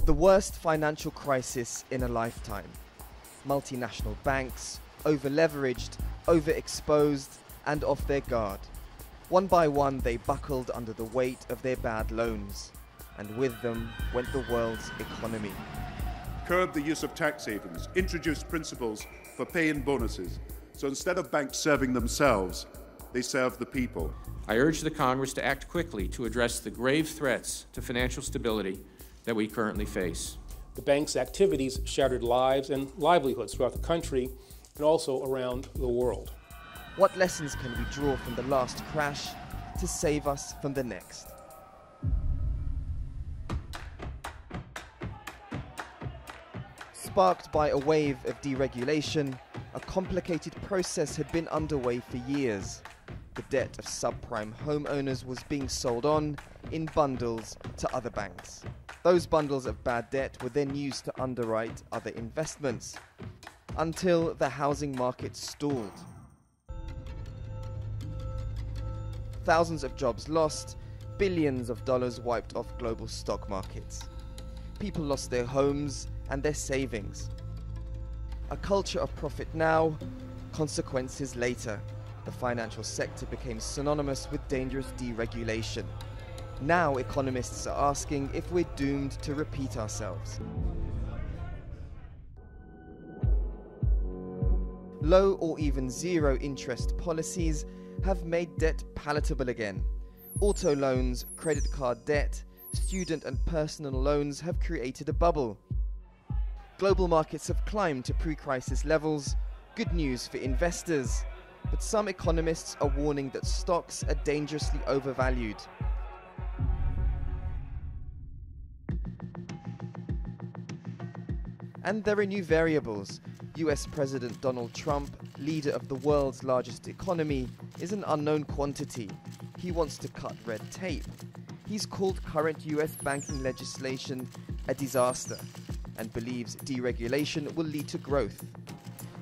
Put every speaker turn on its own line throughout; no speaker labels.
The worst financial crisis in a lifetime. Multinational banks, over-leveraged, overexposed, and off their guard. One by one, they buckled under the weight of their bad loans, and with them went the world's economy.
Curbed the use of tax havens, introduced principles for pay-in bonuses. So instead of banks serving themselves, they serve the people.
I urge the Congress to act quickly to address the grave threats to financial stability that we currently face.
The bank's activities shattered lives and livelihoods throughout the country and also around the world.
What lessons can we draw from the last crash to save us from the next? Sparked by a wave of deregulation, a complicated process had been underway for years. The debt of subprime homeowners was being sold on in bundles to other banks. Those bundles of bad debt were then used to underwrite other investments, until the housing market stalled. Thousands of jobs lost, billions of dollars wiped off global stock markets. People lost their homes and their savings. A culture of profit now, consequences later. The financial sector became synonymous with dangerous deregulation. Now economists are asking if we're doomed to repeat ourselves. Low or even zero interest policies have made debt palatable again. Auto loans, credit card debt, student and personal loans have created a bubble. Global markets have climbed to pre-crisis levels. Good news for investors. But some economists are warning that stocks are dangerously overvalued. And there are new variables. US President Donald Trump, leader of the world's largest economy, is an unknown quantity. He wants to cut red tape. He's called current US banking legislation a disaster and believes deregulation will lead to growth.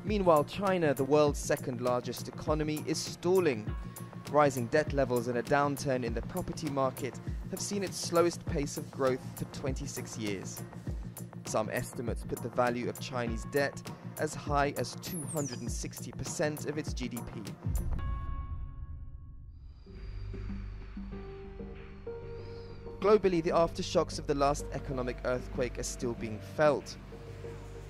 Meanwhile, China, the world's second largest economy, is stalling. Rising debt levels and a downturn in the property market have seen its slowest pace of growth for 26 years. Some estimates put the value of Chinese debt as high as 260% of its GDP. Globally, the aftershocks of the last economic earthquake are still being felt.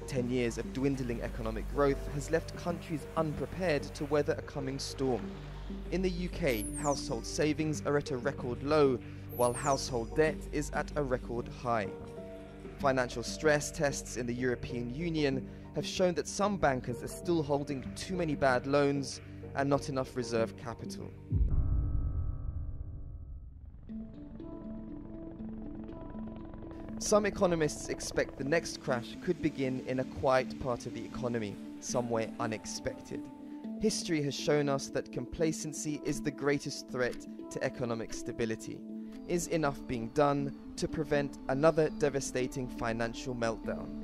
10 years of dwindling economic growth has left countries unprepared to weather a coming storm. In the UK, household savings are at a record low, while household debt is at a record high. Financial stress tests in the European Union have shown that some bankers are still holding too many bad loans and not enough reserve capital. Some economists expect the next crash could begin in a quiet part of the economy, somewhere unexpected. History has shown us that complacency is the greatest threat to economic stability. Is enough being done to prevent another devastating financial meltdown?